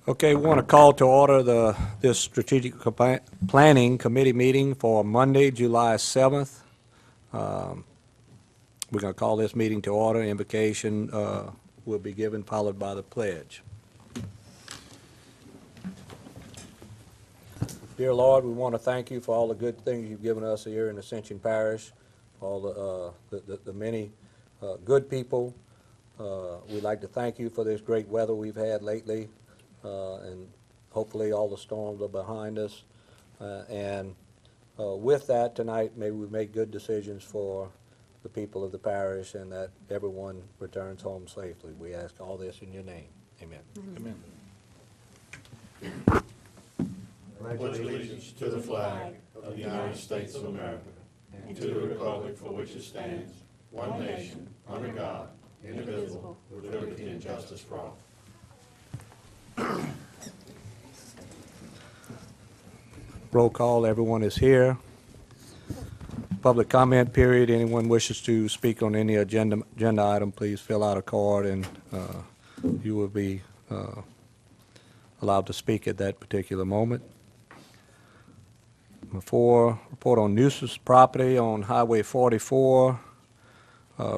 Okay, we want to call to order this strategic planning committee meeting for Monday, July 7th. We're going to call this meeting to order. Invocation will be given, followed by the pledge. Dear Lord, we want to thank you for all the good things you've given us here in Ascension Parish, all the many good people. We'd like to thank you for this great weather we've had lately. And hopefully all the storms are behind us. With that, tonight, may we make good decisions for the people of the parish and that everyone returns home safely. We ask all this in your name. Amen. Amen. Pledge allegiance to the flag of the United States of America and to the republic for which it stands, one nation, under God, indivisible, with liberty and justice for all. Roll call, everyone is here. Public comment period. Anyone wishes to speak on any agenda item, please fill out a card and you will be allowed to speak at that particular moment. Before, report on nuisance property on Highway 44.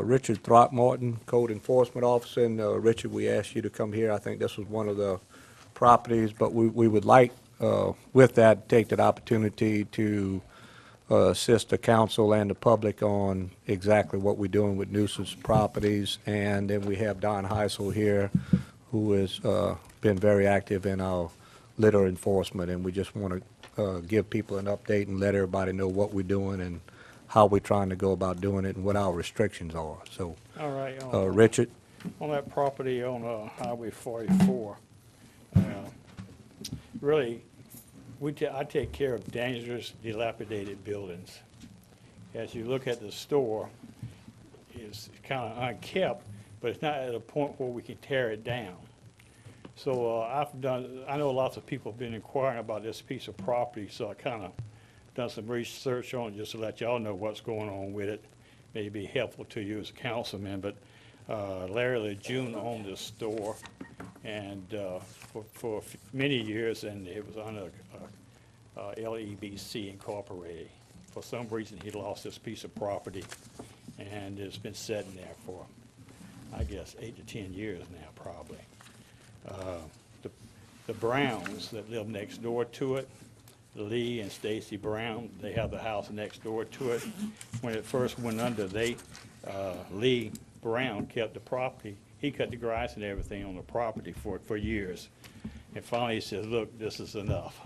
Richard Throckmorton, Code Enforcement Officer. And Richard, we asked you to come here. I think this was one of the properties, but we would like, with that, take that opportunity to assist the council and the public on exactly what we're doing with nuisance properties. And then we have Don Heisel here, who has been very active in our litter enforcement, and we just want to give people an update and let everybody know what we're doing and how we're trying to go about doing it and what our restrictions are. So, all right, Richard? On that property on Highway 44, really, I take care of dangerous, dilapidated buildings. As you look at the store, it's kind of unkept, but it's not at a point where we can tear it down. So I know lots of people have been inquiring about this piece of property, so I kind of done some research on it just to let y'all know what's going on with it. May be helpful to you as a councilman, but Larry Lejeune owned this store, and for many years, and it was under LEBC Incorporated. For some reason, he lost this piece of property, and it's been sitting there for, I guess, 8 to 10 years now, probably. The Browns that live next door to it, Lee and Stacy Brown, they have the house next door to it. When it first went under, Lee Brown kept the property. He cut the grass and everything on the property for years. And finally he said, look, this is enough.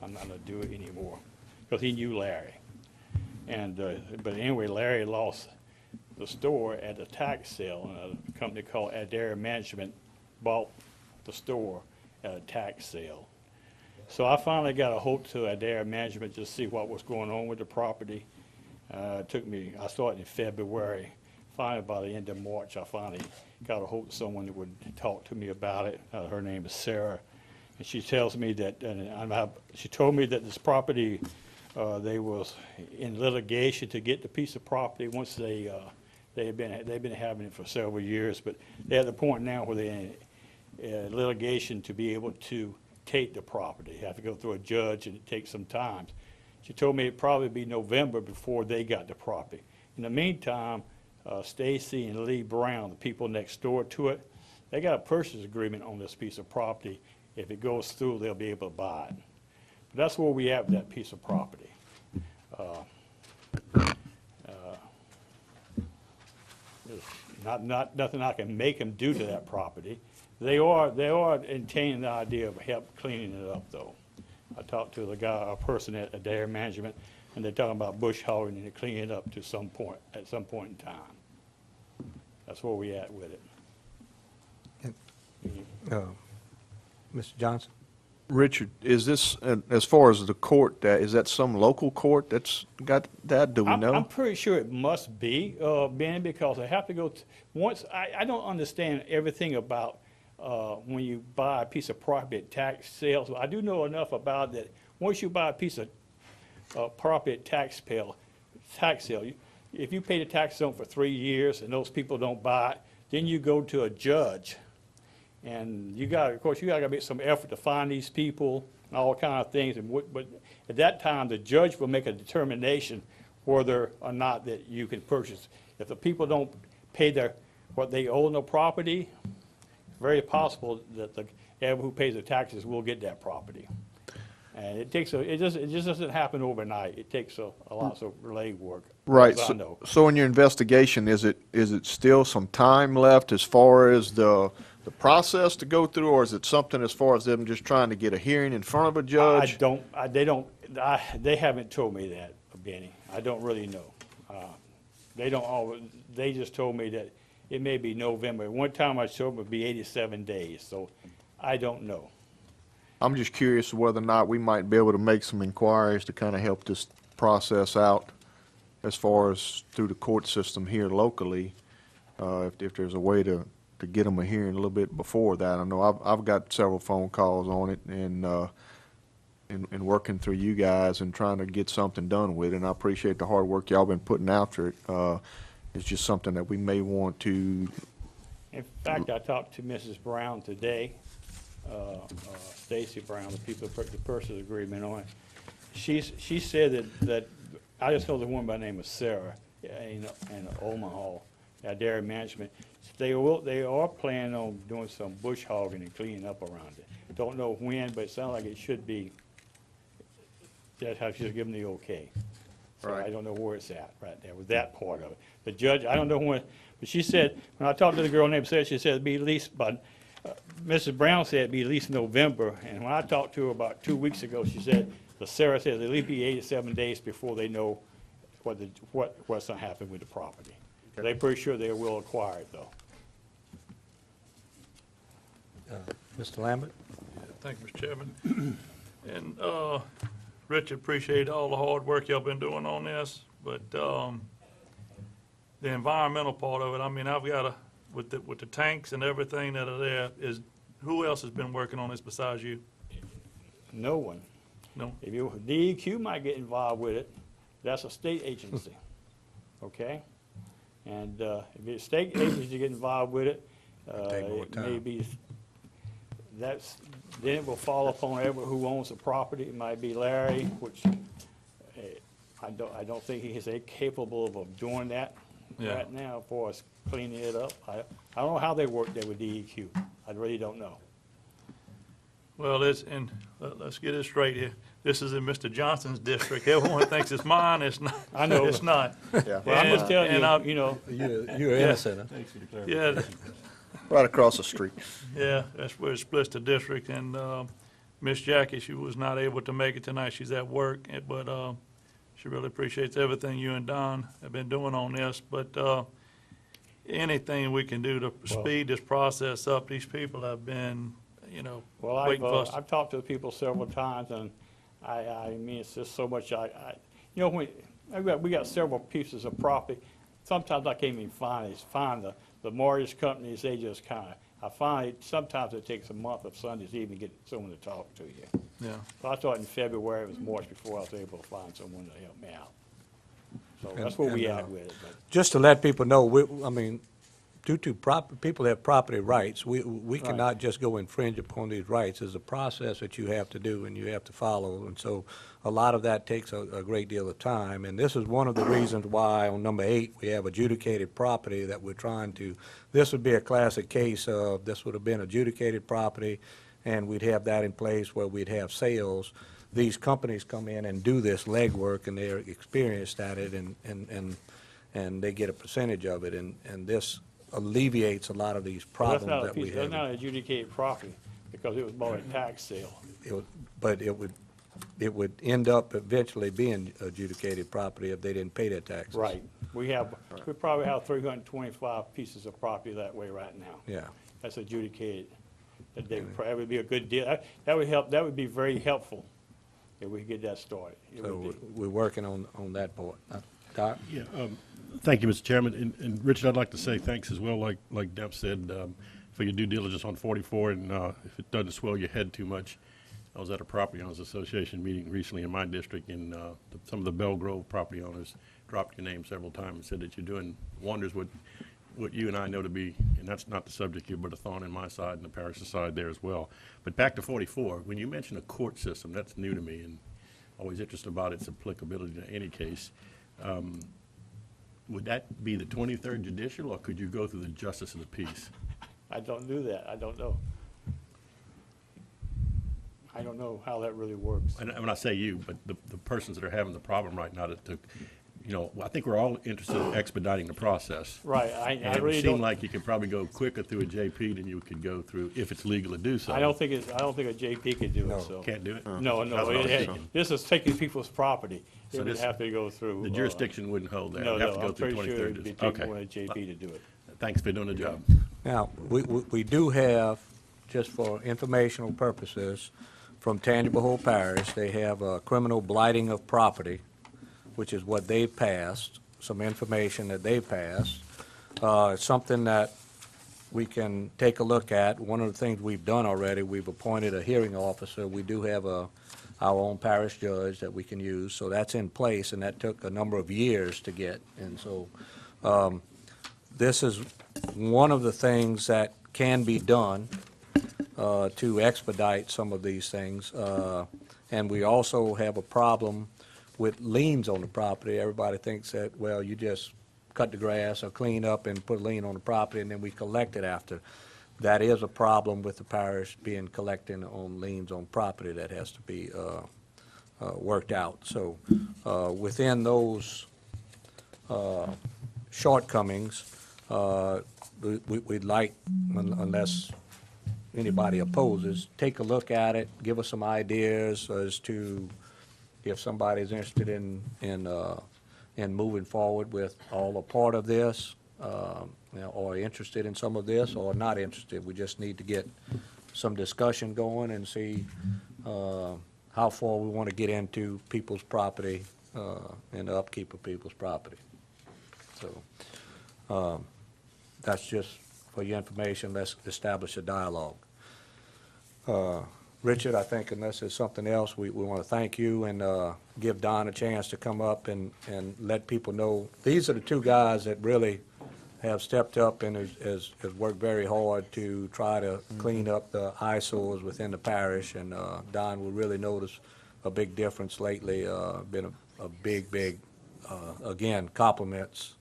I'm not going to do it anymore. Because he knew Larry. And but anyway, Larry lost the store at a tax sale, and a company called Adair Management bought the store at a tax sale. So I finally got a hold to Adair Management to see what was going on with the property. It took me, I started in February. Finally, by the end of March, I finally got a hold of someone that would talk to me about it. Her name is Sarah. And she tells me that, she told me that this property, they was in litigation to get the piece of property once they've been having it for several years, but they're at the point now where they're in litigation to be able to take the property. They have to go through a judge, and it takes some time. She told me it'd probably be November before they got the property. In the meantime, Stacy and Lee Brown, the people next door to it, they got a purchase agreement on this piece of property. If it goes through, they'll be able to buy it. But that's where we have that piece of property. There's nothing I can make them do to that property. They are entertaining the idea of help cleaning it up, though. I talked to a person at Adair Management, and they're talking about bush hogging and cleaning it up at some point in time. That's where we at with it. Mr. Johnson? Richard, is this, as far as the court, is that some local court that's got that? Do we know? I'm pretty sure it must be, Ben, because I have to go, I don't understand everything about when you buy a piece of property at tax sales. I do know enough about that. Once you buy a piece of property at tax sale, if you pay the tax on for 3 years and those people don't buy it, then you go to a judge And of course, you gotta make some effort to find these people, and all kind of things, but at that time, the judge will make a determination whether or not that you can purchase. If the people don't pay what they owe on the property, it's very possible that everyone who pays the taxes will get that property. And it just doesn't happen overnight. It takes a lot of leg work. Right. as I know. So in your investigation, is it still some time left as far as the process to go through, or is it something as far as them just trying to get a hearing in front of a judge? They haven't told me that, Benny. I don't really know. They just told me that it may be November. One time I showed them it would be 87 days, so I don't know. I'm just curious whether or not we might be able to make some inquiries to kind of help this process out as far as through the court system here locally, if there's a way to get them a hearing a little bit before that. I know I've got several phone calls on it and working through you guys and trying to get something done with it. And I appreciate the hard work y'all been putting after it. It's just something that we may want to. In fact, I talked to Mrs. Brown today, Stacy Brown, the people that put the purchase agreement on. She said that I just know the woman by the name of Sarah in Omaha, at Dairy Management. They are planning on doing some bush hogging and cleaning up around it. Don't know when, but it sounds like it should be. That's how she's given the okay. So Right. I don't know where it's at right there with that part of it. The judge, I don't know when, but she said, when I talked to the girl named Sarah, she said it'd be at least, but Mrs. Brown said it'd be at least November. And when I talked to her about 2 weeks ago, she said, Sarah said it'll at least be 87 days before they know what's gonna happen with the property. They're pretty sure they will acquire it, though. Mr. Lambert? Thank you, Mr. Chairman. And, Richard, appreciate all the hard work y'all been doing on this, but, the environmental part of it, I mean, I've got with the tanks and everything that are there, who else has been working on this besides you? No one. No? If DEQ might get involved with it, that's a state agency, okay? And if the state agency get involved with it, take more it may time. be, then it will fall upon everyone who owns the property. It might be Larry, which I don't think he is capable of doing that Yeah. right now for us cleaning it up. I don't know how they work there with DEQ. I really don't know. Well, let's get this straight here. This is in Mr. Johnson's district. Everyone thinks it's mine. It's not. I know. It's not. Yeah. Well, I'm just telling And you, you know, You're innocent, huh? Yeah, Right across the street. yeah, that's where it splits the district, and, Miss Jackie, she was not able to make it tonight, she's at work, but, she really appreciates everything you and Don have been doing on this, but, anything we can do to speed this process up, these people have been, well, waiting for us. I've talked to the people several times, and I mean, it's just so much, when, we got several pieces of property. Sometimes I can't even find the mortgage companies, they just I find sometimes it takes a month of Sundays to even get someone to talk to you. Yeah, So I thought in February, it was March before I was able to find someone to help me out. So that's where we at with it, but. Just to let people know, I mean, due to people have property rights, we cannot just go infringe upon these rights. There's a process that you have to do and you have to follow, and so a lot of that takes a great deal of time. And this is one of the reasons why on number 8, we have adjudicated property that we're trying to, this would be a classic case of, this would have been adjudicated property, and we'd have that in place where we'd have sales. These companies come in and do this legwork, and they're experienced at it, and they get a percentage of it, and this alleviates a lot of these Well, problems that we That's have. not adjudicated property, because it was bought at tax sale. But it would end up eventually being adjudicated property if they didn't pay their taxes. Right. We probably have 325 pieces of property that way right now. Yeah. That's adjudicated. That would be a good deal. That would help, that would be very helpful if we could get that started. It So would be. we're working on that part. Doc? Yeah, thank you, Mr. Chairman. And Richard, I'd like to say thanks as well, like Deb said, for your due diligence on 44, and if it doesn't swell your head too much. I was at a property owners association meeting recently in my district, and some of the Bell Grove property owners dropped your name several times and said that you're doing wonders with what you and I know to be, and that's not the subject here, but a thorn in my side and the parish's side there as well. But back to 44, when you mention a court system, that's new to me, and always interested about its applicability in any case. Would that be the 23rd Judicial, or could you go through the Justice of the Peace? I don't do that. I don't know. I don't know how that really works. And when I say you, but the persons that are having the problem right now, I think we're all interested in expediting the process. Right, And I it would really seem don't. like you could probably go quicker through a JP than you could go through, if it's legal to do so. I don't think a JP could do No. it, so. Can't do it? No, That's what I was thinking. this is taking people's property. So It would this- have to go through. The jurisdiction wouldn't hold that. No, It'd have to go I'm through pretty sure it'd be 23rd. taking Okay. one of JP to do it. Thanks for doing the job. Now, we do have, just for informational purposes, from Tangipahoa Parish, they have a criminal blighting of property, which is what they passed, some information that they passed. It's something that we can take a look at. One of the things we've done already, we've appointed a hearing officer. We do have our own parish judge that we can use, so that's in place, and that took a number of years to get. And so, this is one of the things that can be done to expedite some of these things. And we also have a problem with liens on the property. Everybody thinks that, well, you just cut the grass or clean up and put a lien on the property, and then we collect it after. That is a problem with the parish being collecting on liens on property that has to be worked out. So within those shortcomings, we'd like, unless anybody opposes, take a look at it, give us some ideas as to if somebody's interested in moving forward with all or part of this, or interested in some of this, or not interested. We just need to get some discussion going and see how far we want to get into people's property and the upkeep of people's property. So that's just for your information. Let's establish a dialogue. Richard, I think unless there's something else, we want to thank you and give Don a chance to come up and let people know. These are the two guys that really have stepped up and has worked very hard to try to clean up the eyesores within the parish. And Don will really notice a big difference lately. Been a big, again, compliments.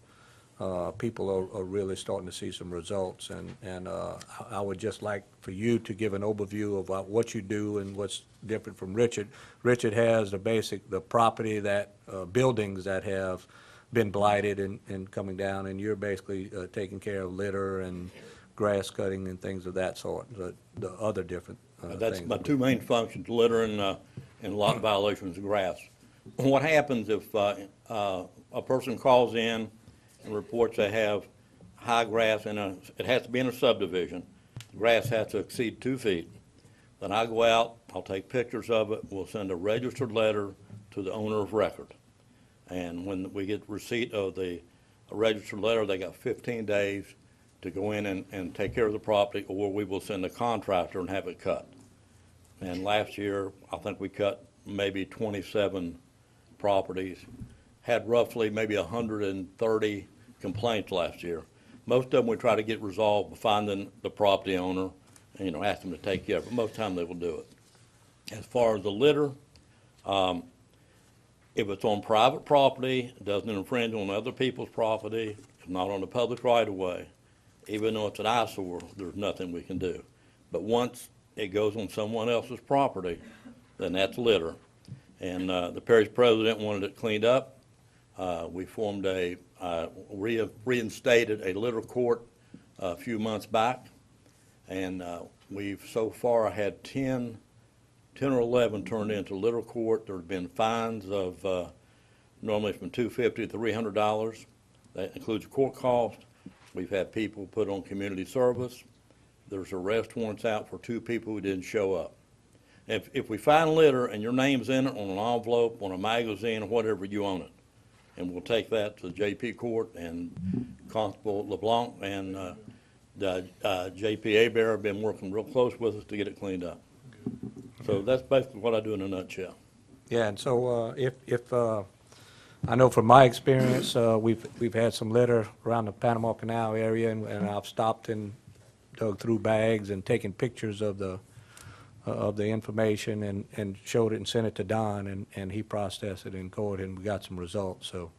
People are really starting to see some results, and I would just like for you to give an overview of what you do and what's different from Richard. Richard has the property that, buildings that have been blighted and coming down, and you're basically taking care of litter and grass cutting and things of that sort, the other different That's things. my two main functions, litter and lot violations of grass. What happens if a person calls in and reports they have high grass it has to be in a subdivision. Grass has to exceed 2 feet. Then I go out, I'll take pictures of it, we'll send a registered letter to the owner of record. And when we get receipt of the registered letter, they got 15 days to go in and take care of the property, or we will send a contractor and have it cut. And last year, I think we cut maybe 27 properties, had roughly maybe 130 complaints last year. Most of them we try to get resolved by finding the property owner and, ask them to take care of it. But most of the time they will do it. As far as the litter, if it's on private property, it doesn't infringe on other people's property, it's not on the public right of way, even though it's an eyesore, there's nothing we can do. But once it goes on someone else's property, then that's litter. And the parish president wanted it cleaned up. We formed reinstated a litter court a few months back, and we've so far had 10 or 11 turned into litter court. There have been fines of normally from $250 to $300. That includes court cost. We've had people put on community service. There's arrest warrants out for 2 people who didn't show up. If we find litter and your name's in it on an envelope, on a magazine, or whatever, you own it. And we'll take that to the JP court, and Constable LeBlanc and the JP Abear have been working real close with us to get it cleaned up. So that's basically what I do in a nutshell. Yeah, and so if I know from my experience, we've had some litter around the Panama Canal area, and I've stopped and dug through bags and taken pictures of the information and showed it and sent it to Don, and he processed it in court, and we got some results. So,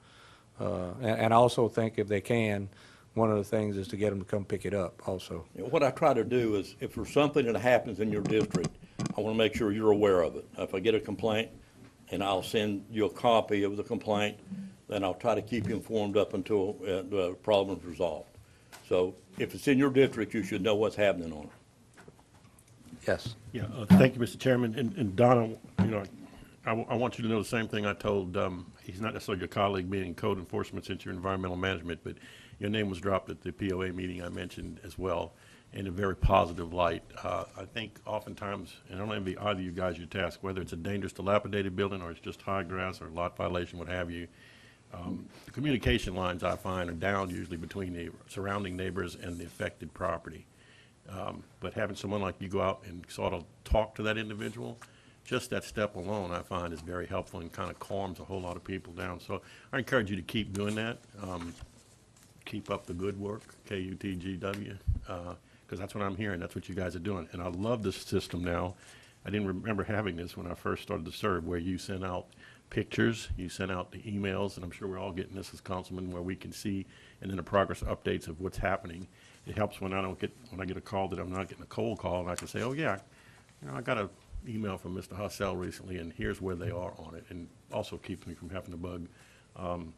and I also think if they can, one of the things is to get them to come pick it up also. You know, what I try to do is, if there's something that happens in your district, I want to make sure you're aware of it. If I get a complaint, and I'll send you a copy of the complaint, then I'll try to keep you informed up until the problem's resolved. So if it's in your district, you should know what's happening on it. Yes. Yeah, thank you, Mr. Chairman. And Donna, you know, I want you to know the same thing I told, he's not necessarily your colleague being in code enforcement since you're environmental management, but your name was dropped at the POA meeting I mentioned as well, in a very positive light. I think oftentimes, and I don't envy either of you guys your task, whether it's a dangerous dilapidated building or it's just high grass or lot violation, what have you, the communication lines I find are down usually between the surrounding neighbors and the affected property. But having someone like you go out and sort of talk to that individual, just that step alone I find is very helpful and kind of calms a whole lot of people down. So I encourage you to keep doing that. Keep up the good work, KUTGW, because that's what I'm hearing. That's what you guys are doing. And I love this system now. I didn't remember having this when I first started to serve, where you send out pictures, you send out the emails, and I'm sure we're all getting this as councilmen, where we can see, and then the progress updates of what's happening. It helps when I get a call that I'm not getting a cold call, and I can say, oh yeah, you know, I got an email from Mr. Hussell recently, and here's where they are on it, and also keeps me from having to bug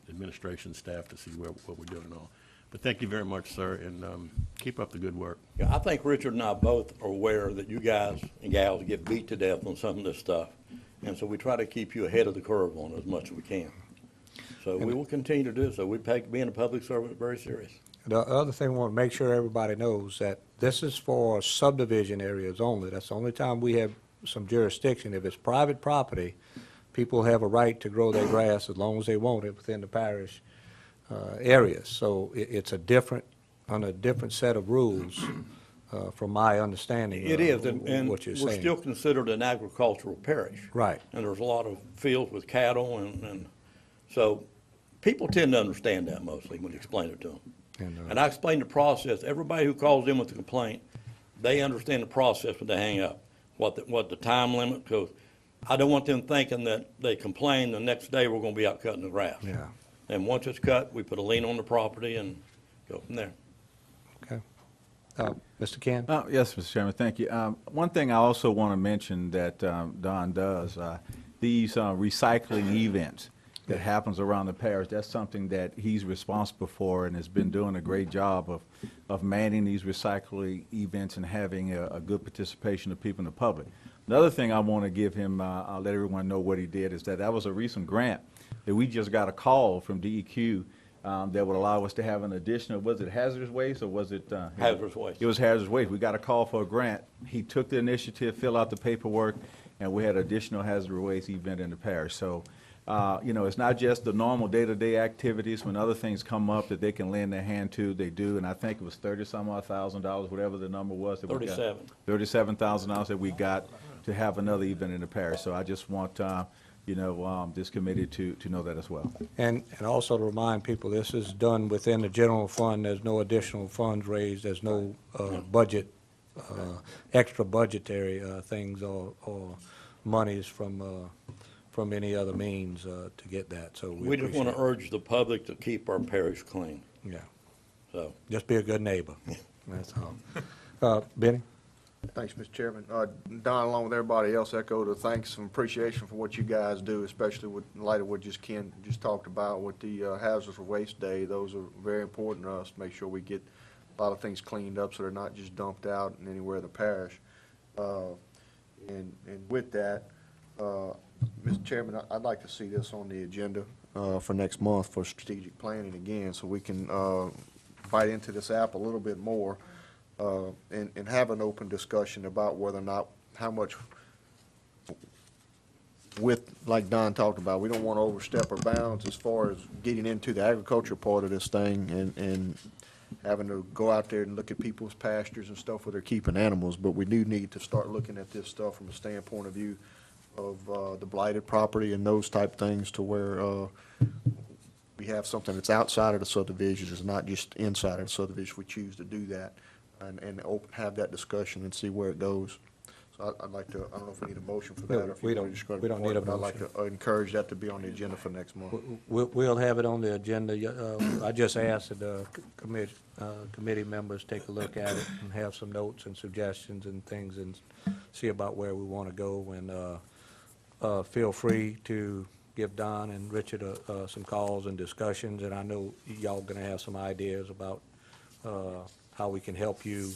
administration staff to see what we're doing and all. But thank you very much, sir, and keep up the good work. Yeah, I think Richard and I both are aware that you guys and gals get beat to death on some of this stuff. And so we try to keep you ahead of the curve on it as much as we can. So we will continue to do so. We take being a public servant very serious. The other thing we want to make sure everybody knows that this is for subdivision areas only. That's the only time we have some jurisdiction. If it's private property, people have a right to grow their grass as long as they want it within the parish areas. So it's on a different set of rules from my understanding. It is, and what you're we're saying. still considered an agricultural parish. Right. And there's a lot of fields with cattle, and so people tend to understand that mostly when you explain it to them. And I explain the process. Everybody who calls in with a complaint, they understand the process when they hang up, what the time limit, because I don't want them thinking that they complain, the next day we're going to be out cutting the grass. Yeah. And once it's cut, we put a lien on the property and go from there. Okay. Mr. Ken? Yes, Mr. Chairman, thank you. One thing I also want to mention that Don does, these recycling events that happens around the parish, that's something that he's responsible for and has been doing a great job of manning these recycling events and having a good participation of people in the public. Another thing I want to give him, I'll let everyone know what he did, is that was a recent grant that we just got a call from DEQ that would allow us to have an additional, was it hazardous waste or was it? Hazardous waste. It was hazardous waste. We got a call for a grant. He took the initiative, filled out the paperwork, and we had additional hazardous waste event in the parish. So, you know, it's not just the normal day-to-day activities. When other things come up that they can lend their hand to, they do. And I think it was $30,000, whatever the number was. That we got. $37,000 that we got to have another event in the parish. So I just want, you know, this committee to know that as well. And also to remind people, this is done within the general fund. There's no additional funds raised. There's no budget, extra budgetary things or monies from any other means to get that. So We just want to urge the public to keep our parish clean. Yeah, So, just be a good neighbor. That's all. Benny? Thanks, Mr. Chairman. Don, along with everybody else, echo the thanks and appreciation for what you guys do, especially in light of what Ken just talked about with the hazardous waste day. Those are very important to us to make sure we get a lot of things cleaned up so they're not just dumped out in anywhere in the parish. And with that, Mr. Chairman, I'd like to see this on the agenda for next month for strategic planning again, so we can bite into this app a little bit more. And have an open discussion about whether or not, how much, like Don talked about, we don't want to overstep our bounds as far as getting into the agriculture part of this thing and having to go out there and look at people's pastures and stuff where they're keeping animals, but we do need to start looking at this stuff from a standpoint of view of the blighted property and those type things, to where we have something that's outside of the subdivision, it's not just inside of the subdivision, we choose to do that and have that discussion and see where it goes. So I'd like to, I don't know if we need a motion for that, or if We you don't- want to just go to we don't need a But I'd like to encourage that to be on the agenda for next month. We'll have it on the agenda. I just asked that the committee members take a look at it and have some notes and suggestions and things and see about where we want to go. And feel free to give Don and Richard some calls and discussions. And I know y'all going to have some ideas about how we can help you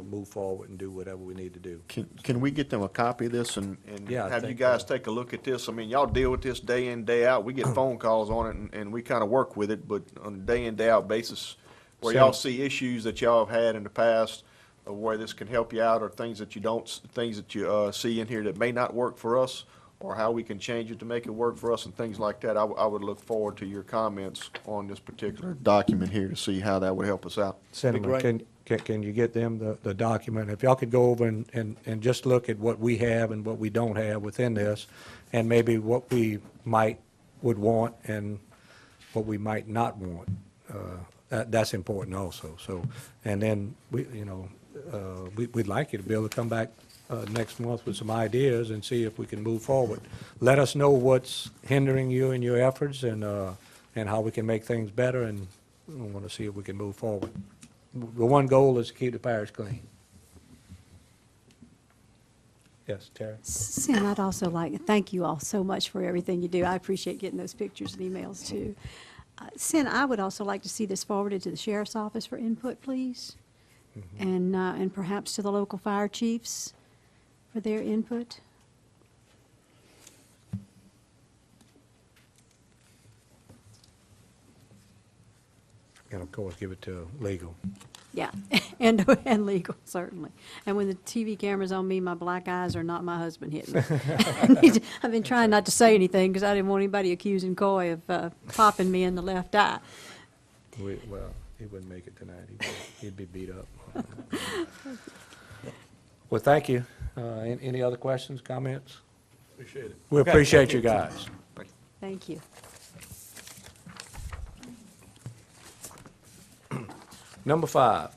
move forward and do whatever we need to do. Can we get them a copy of this and Yeah, I have you think, guys take a look at this? I mean, y'all deal with this day in, day out. We get phone calls on it and we kind of work with it, but on a day in, day out basis, where y'all see issues that y'all have had in the past, or where this can help you out, or things that you don't, things that you see in here that may not work for us, or how we can change it to make it work for us and things like that, I would look forward to your comments on this particular document here to see how that would help us out. Senator, can you get them the document? If y'all could go over and just look at what we have and what we don't have within this, and maybe what we would want and what we might not want. That's important also. So, and then we'd like you to be able to come back next month with some ideas and see if we can move forward. Let us know what's hindering you in your efforts and how we can make things better, and we want to see if we can move forward. The one goal is to keep the parish clean. Yes, Terry? Sam, I'd also like to thank you all so much for everything you do. I appreciate getting those pictures and emails, too. Sen, I would also like to see this forwarded to the sheriff's office for input, please, and perhaps to the local fire chiefs for their input. And of course, give it to legal. Yeah, and legal, certainly. And when the TV camera's on me, my black eyes are not my husband hitting me. I've been trying not to say anything because I didn't want anybody accusing Coy of popping me in the left eye. Well, he wouldn't make it tonight. He'd be beat up. Well, thank you. Any other questions, comments? Appreciate it. We appreciate you guys. Thank you. Number 5,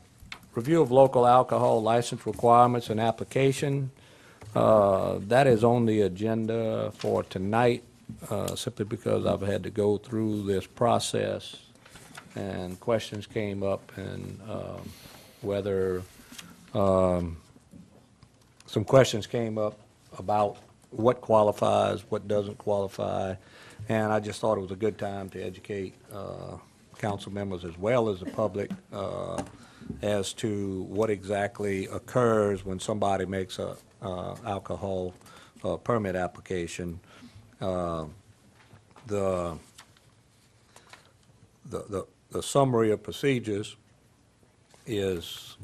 review of local alcohol license requirements and application. That is on the agenda for tonight, simply because I've had to go through this process, and questions came up, and whether some questions came up about what qualifies, what doesn't qualify, and I just thought it was a good time to educate council members as well as the public as to what exactly occurs when somebody makes a alcohol permit application. The summary of procedures is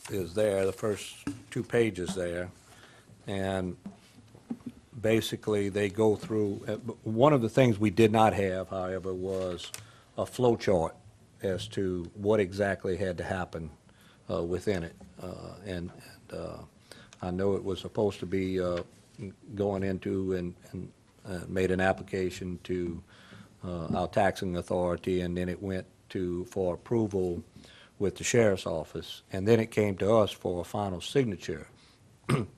there, the first 2 pages there, and basically they go through. One of the things we did not have, however, was a flow chart as to what exactly had to happen within it. And I know it was supposed to be going into and made an application to our taxing authority, and then it went for approval with the sheriff's office, and then it came to us for a final signature.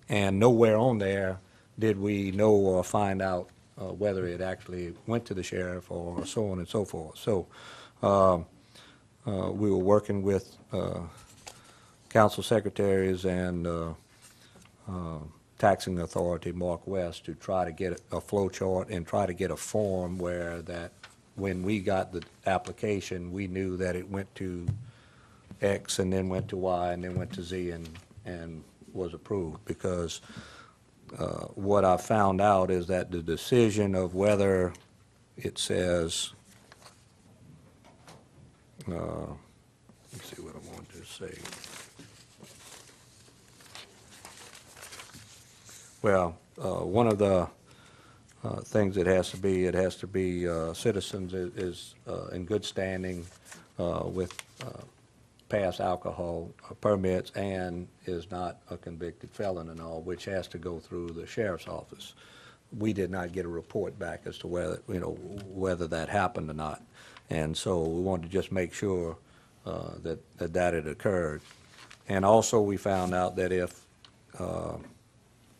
And nowhere on there did we know or find out whether it actually went to the sheriff or so on and so forth. So we were working with council secretaries and taxing authority, Mark West, to try to get a flow chart and try to get a form where that when we got the application, we knew that it went to X and then went to Y and then went to Z and was approved. Because what I found out is that the decision of whether it says, let's see what I wanted to say. Well, one of the things it has to be citizens is in good standing with past alcohol permits and is not a convicted felon and all, which has to go through the sheriff's office. we did not get a report back as to whether, whether that happened or not. And so we wanted to just make sure that had occurred. And also, we found out that if,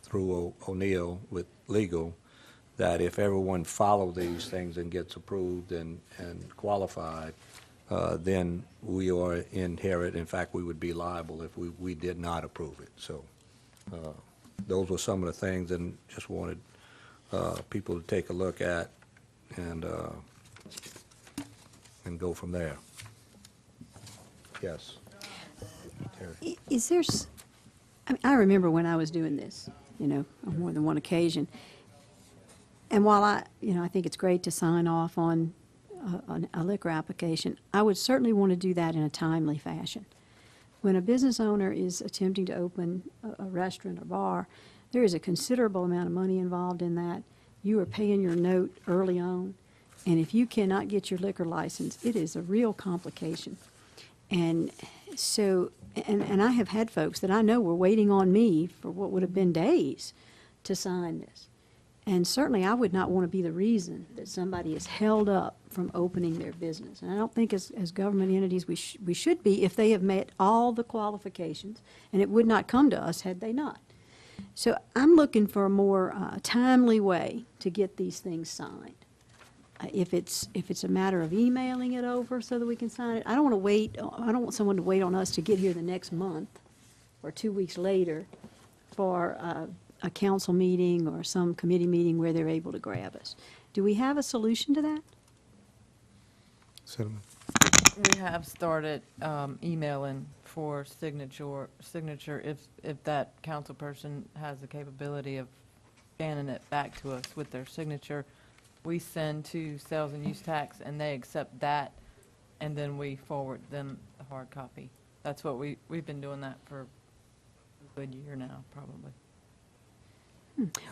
through O'Neill with legal, that if everyone followed these things and gets approved and qualified, then we are inherit. In fact, we would be liable if we did not approve it. So those were some of the things, and just wanted people to take a look at and go from there. Yes. Terry. Is there, I remember when I was doing this, on more than one occasion. And while I think it's great to sign off on a liquor application, I would certainly want to do that in a timely fashion. When a business owner is attempting to open a restaurant or bar, there is a considerable amount of money involved in that. You are paying your note early on, and if you cannot get your liquor license, it is a real complication. And so, and I have had folks that I know were waiting on me for what would have been days to sign this. And certainly I would not want to be the reason that somebody is held up from opening their business. And I don't think as government entities we should be if they have met all the qualifications, and it would not come to us had they not. So I'm looking for a more timely way to get these things signed. If it's a matter of emailing it over so that we can sign it, I don't want to wait. I don't want someone to wait on us to get here the next month or 2 weeks later for a council meeting or some committee meeting where they're able to grab us. Do we have a solution to that? Cinnamon. We have started emailing for signature if that council person has the capability of scanning it back to us with their signature. We send to sales and use tax, and they accept that, and then we forward them the hard copy. That's what we've been doing that for a good year now, probably.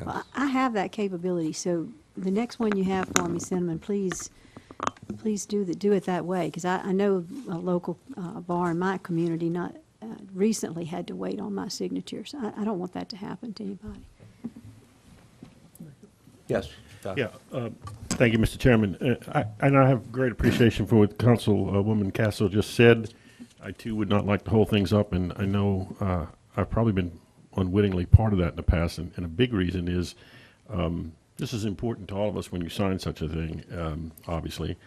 Well, I have that capability, so the next one you have for me, Cinnamon, please do it that way, because I know a local bar in my community not recently had to wait on my signature, so I don't want that to happen to anybody. Yes. Doc. Yeah, thank you, Mr. Chairman. And I have great appreciation for what Councilwoman Castle just said. I too would not like to hold things up, and I know I've probably been unwittingly part of that in the past, and a big reason is this is important to all of us when you sign such a thing, obviously,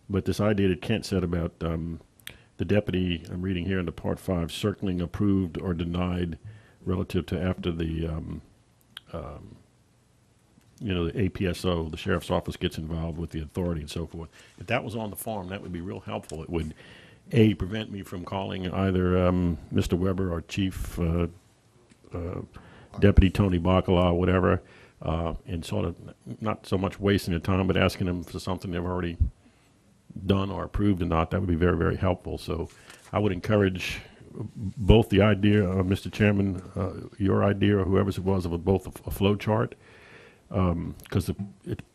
but this idea that Kent said about the deputy, I'm reading here in the Part 5, circling approved or denied relative to after the the APSO, the sheriff's office, gets involved with the authority and so forth. If that was on the form, that would be real helpful. It would, A, prevent me from calling either Mr. Weber or Chief Deputy Tony Bacala or whatever, and sort of not so much wasting the time, but asking them for something they've already done or approved or not. That would be very, very helpful. So I would encourage both the idea, Mr. Chairman, your idea or whoever's it was, of both a flow chart, because the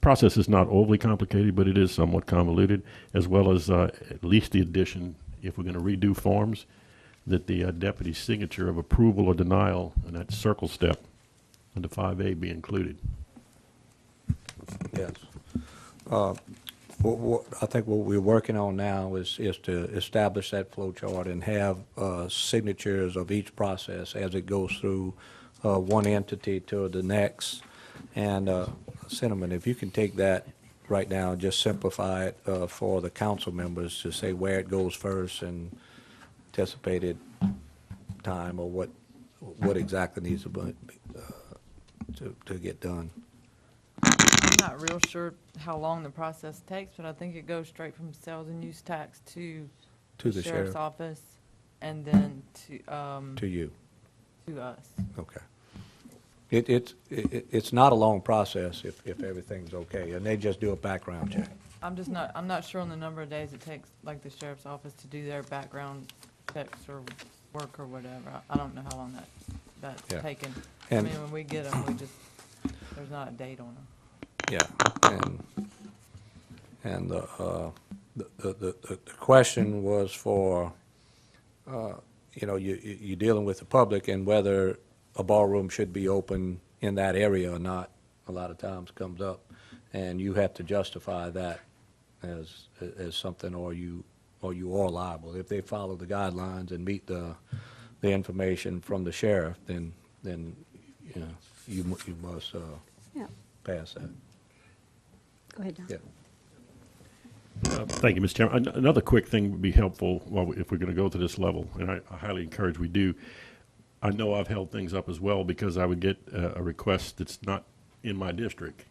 process is not overly complicated, but it is somewhat convoluted, as well as at least the addition, if we're going to redo forms, that the deputy's signature of approval or denial in that circle step under 5A be included. Yes. I think what we're working on now is to establish that flow chart and have signatures of each process as it goes through one entity to the next. And Cinnamon, if you can take that right now and just simplify it for the council members to say where it goes first and anticipated time, or what exactly needs to be to get done. I'm not real sure how long the process takes, but I think it goes straight from sales and use tax to The sheriff's sheriff. office, and then To you. to us. Okay. It's not a long process if everything's okay, and they just do a background check. I'm not sure on the number of days it takes, like the sheriff's office, to do their background checks or work or whatever. I don't know how long that's Yeah. taken. I And- mean, when we get them, there's not a date on them. Yeah, and the question was for, you're dealing with the public and whether a ballroom should be open in that area or not. a lot of times comes up, and you have to justify that as something, or you are liable. If they follow the guidelines and meet the information from the sheriff, then you know, you must Yeah, pass that. go ahead, Don. Yeah. Thank you, Mr. Chairman. Another quick thing would be helpful if we're going to go to this level, and I highly encourage we do. I know I've held things up as well because I would get a request that's not in my district.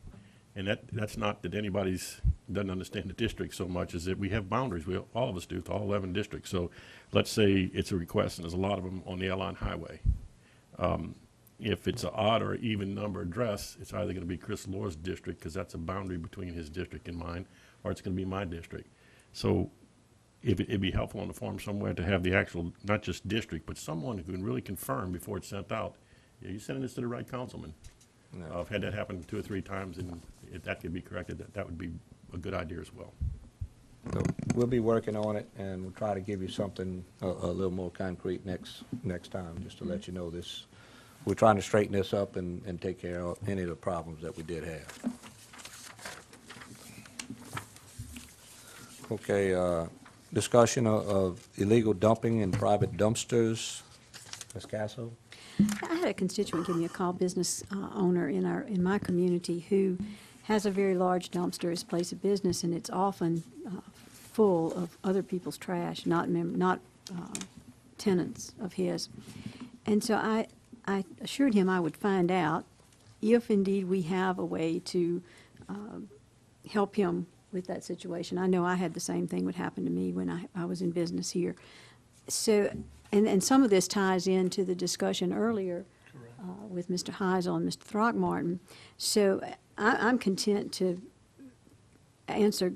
And that's not that anybody's doesn't understand the district so much as that we have boundaries. All of us do, to all 11 districts. So let's say it's a request, and there's a lot of them on the airline highway. If it's an odd or even number address, it's either going to be Chris Lore's district, because that's a boundary between his district and mine, or it's going to be my district. So it'd be helpful on the form somewhere to have the actual, not just district, but someone who can really confirm before it's sent out. Yeah, you're sending this to the right councilman. No. I've had that happen 2 or 3 times, and if that could be corrected, that would be a good idea as well. So we'll be working on it, and we'll try to give you something a little more concrete next time, just to let you know this. We're trying to straighten this up and take care of any of the problems that we did have. Okay, discussion of illegal dumping in private dumpsters. Ms. Casso? I had a constituent give me a call, business owner in my community, who has a very large dumpster as a place of business, and it's often full of other people's trash, not tenants of his. And so I assured him I would find out if indeed we have a way to help him with that situation. I know I had the same thing would happen to me when I was in business here. So, and some of this ties into the discussion earlier with Mr. Heisel and Mr. Throckmorton. So I'm content to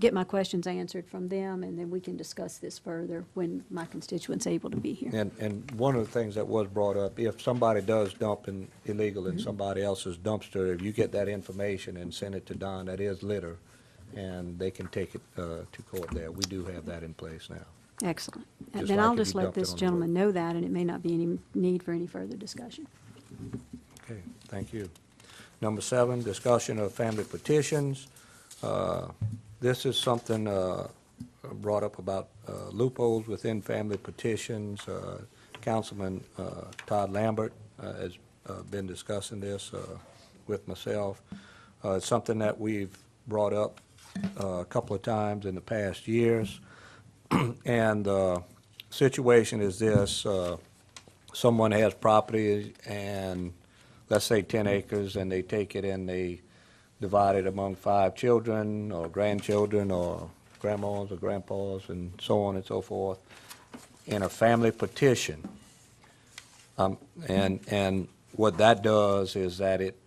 get my questions answered from them, and then we can discuss this further when my constituent's able to be here. And one of the things that was brought up, if somebody does dump illegal in somebody else's dumpster, if you get that information and send it to Don, that is litter, and they can take it to court there. We do have that in place now. Excellent. Just Then like I'll if just you let dumped it this on the gentleman road. know that, and it may not be any need for any further discussion. Okay, thank you. Number 7, discussion of family petitions. This is something brought up about loopholes within family petitions. Councilman Todd Lambert has been discussing this with myself. It's something that we've brought up a couple of times in the past years. And the situation is this, someone has property and, let's say 10 acres, and they take it and they divide it among 5 children or grandchildren or grandmas or grandpas and so on and so forth in a family petition. And what that does is that it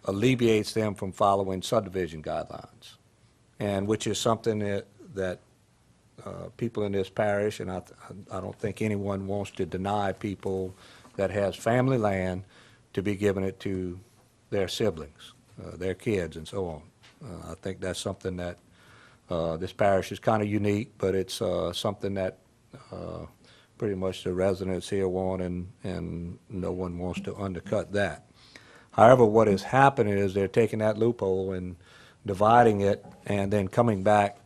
alleviates them from following subdivision guidelines, and which is something that people in this parish, and I don't think anyone wants to deny people that has family land to be giving it to their siblings, their kids, and so on. I think that's something that this parish is kind of unique, but it's something that pretty much the residents here want, and no one wants to undercut that. However, what is happening is they're taking that loophole and dividing it, and then coming back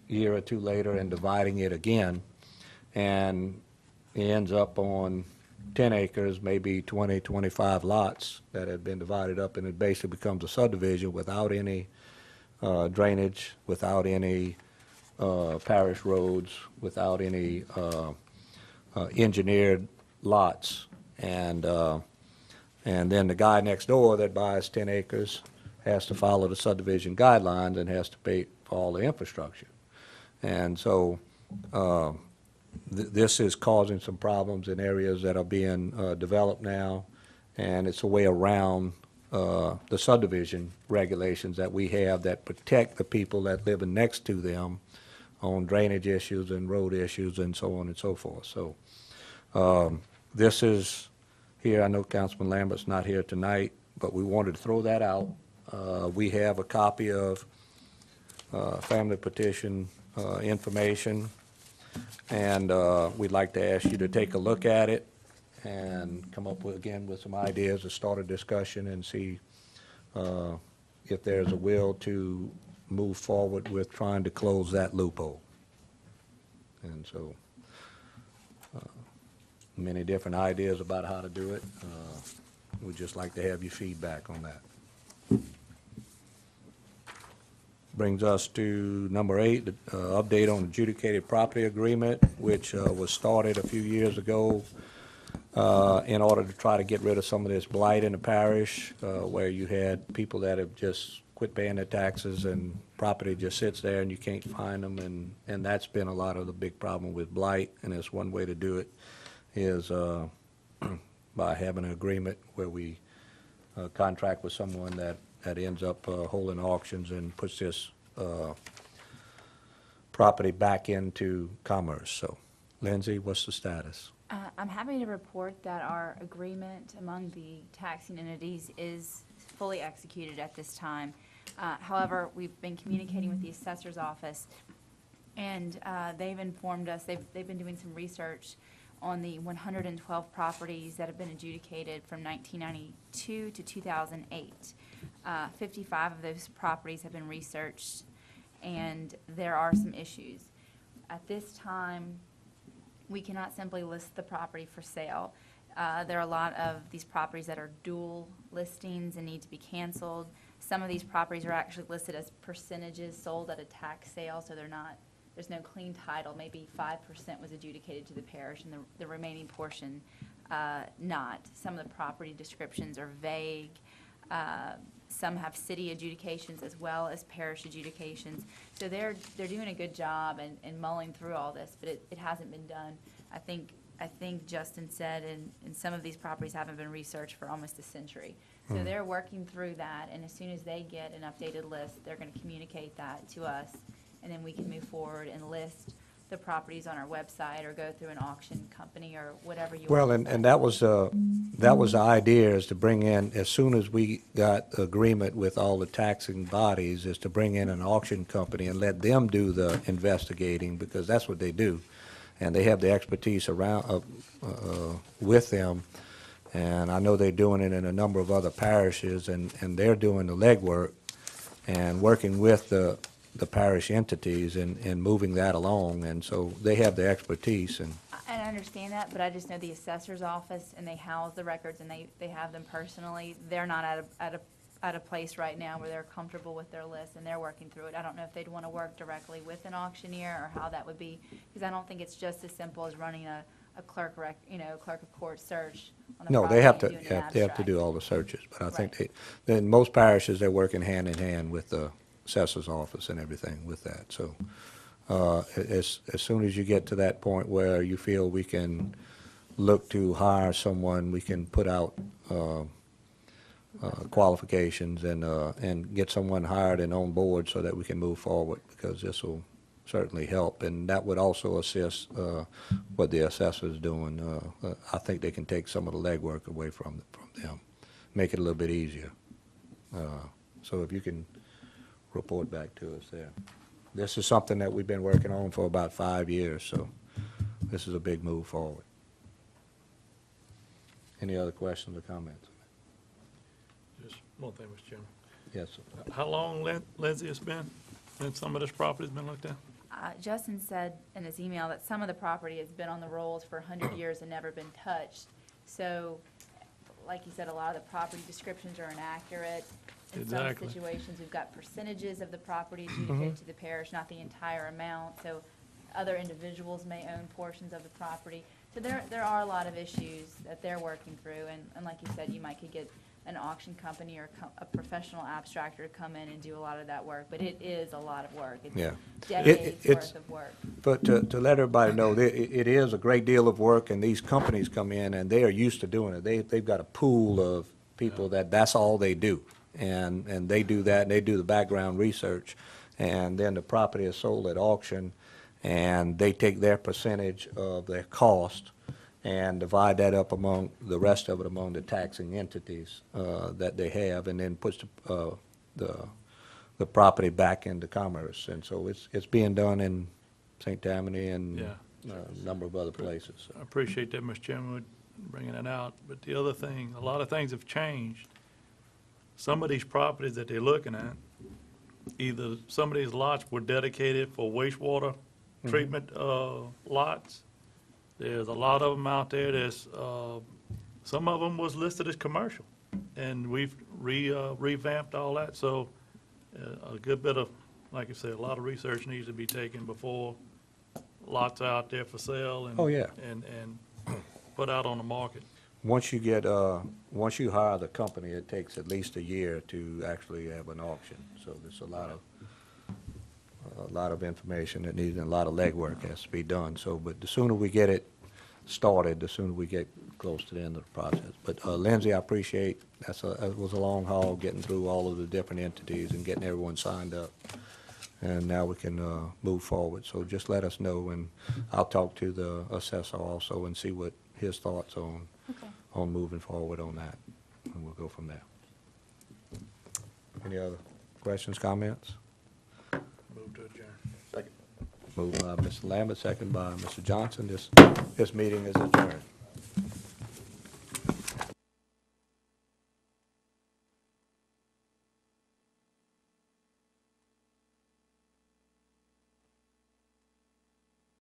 a year or 2 later and dividing it again, and it ends up on 10 acres, maybe 20, 25 lots that have been divided up, and it basically becomes a subdivision without any drainage, without any parish roads, without any engineered lots. And then the guy next door that buys 10 acres has to follow the subdivision guidelines and has to pay for all the infrastructure. And so this is causing some problems in areas that are being developed now, and it's a way around the subdivision regulations that we have that protect the people that live next to them on drainage issues and road issues and so on and so forth. So this is here. I know Councilman Lambert's not here tonight, but we wanted to throw that out. We have a copy of family petition information, and we'd like to ask you to take a look at it and come up with, again, with some ideas to start a discussion and see if there's a will to move forward with trying to close that loophole. And so, many different ideas about how to do it. We'd just like to have your feedback on that. Brings us to number 8, the update on adjudicated property agreement, which was started a few years ago in order to try to get rid of some of this blight in the parish, where you had people that have just quit paying their taxes and property just sits there and you can't find them, and that's been a lot of the big problem with blight, and it's one way to do it is by having an agreement where we contract with someone that ends up holding auctions and puts this property back into commerce. So, Lindsay, what's the status? I'm happy to report that our agreement among the taxing entities is fully executed at this time. However, we've been communicating with the assessor's office, and they've informed us, they've been doing some research on the 112 properties that have been adjudicated from 1992 to 2008. 55 of those properties have been researched, and there are some issues. At this time, we cannot simply list the property for sale. There are a lot of these properties that are dual listings and need to be canceled. Some of these properties are actually listed as percentages sold at a tax sale, so there's no clean title. Maybe 5% was adjudicated to the parish and the remaining portion not. Some of the property descriptions are vague. Some have city adjudications as well as parish adjudications. So they're doing a good job in mulling through all this, but it hasn't been done. I think Justin said, and some of these properties haven't been researched for almost a century. So they're working through that, and as soon as they get an updated list, they're going to communicate that to us, and then we can move forward and list the properties on our website or go through an auction company or whatever you Well, want. and that was the idea, is to bring in, as soon as we got agreement with all the taxing bodies, is to bring in an auction company and let them do the investigating, because that's what they do. And they have the expertise around, with them. And I know they're doing it in a number of other parishes, and they're doing the legwork and working with the parish entities and moving that along. And so they have the expertise. And I understand that, but I just know the assessor's office, and they house the records, and they have them personally. They're not at a place right now where they're comfortable with their list, and they're working through it. I don't know if they'd want to work directly with an auctioneer or how that would be, because I don't think it's just as simple as running a clerk of court search on a no, property they have and to doing an they have to abstract. do all the searches. But I think Right. in most parishes, they're working hand in hand with the assessor's office and everything with that. So as soon as you get to that point where you feel we can look to hire someone, we can put out qualifications and get someone hired and on board so that we can move forward, because this will certainly help. And that would also assist what the assessor's doing. I think they can take some of the legwork away from them, make it a little bit easier. So if you can report back to us there. This is something that we've been working on for about 5 years, so this is a big move forward. Any other questions or comments? Just one thing, Mr. Chairman. Yes, sir. How long, Lindsay, it's been since some of this property's been looked at? Justin said in his email that some of the property has been on the rolls for 100 years and never been touched. So, like he said, a lot of the property descriptions are inaccurate. In Exactly. some situations, we've got percentages of the property adjudicated to the parish, not the entire amount. So other individuals may own portions of the property. So there are a lot of issues that they're working through. And like you said, you could get an auction company or a professional abstractor to come in and do a lot of that work. But it is a lot of work. It's Yeah. decades It's- worth of work. But to let everybody know, it is a great deal of work, and these companies come in, and they are used to doing it. They've got a pool of people that's all they do. And they do that, and they do the background research, and then the property is sold at auction, and they take their percentage of their cost and divide that up among the rest of it among the taxing entities that they have, and then puts the property back into commerce. And so it's being done in St. Tammany and Yeah. a number of other places. I appreciate that, Mr. Chairman, with bringing that out. But the other thing, a lot of things have changed some of these properties that they're looking at, either some of these lots were dedicated for wastewater treatment lots. There's a lot of them out there. There's, some of them was listed as commercial, and we've revamped all that. So a good bit of, like I said, a lot of research needs to be taken before lots are out there for sale and Oh, yeah. and put out on the market. Once you get, once you hire the company, it takes at least a year to actually have an auction. So there's a lot of information that needs, and a lot of legwork has to be done. So, but the sooner we get it started, the sooner we get close to the end of the process. But Lindsay, I appreciate, that was a long haul, getting through all of the different entities and getting everyone signed up. And now we can move forward. So just let us know, and I'll talk to the assessor also and see what his thoughts on moving forward on that, and we'll go from there. Any other questions, comments? Move to adjourn. Moved by Mr. Lambert, second by Mr. Johnson. This meeting is adjourned.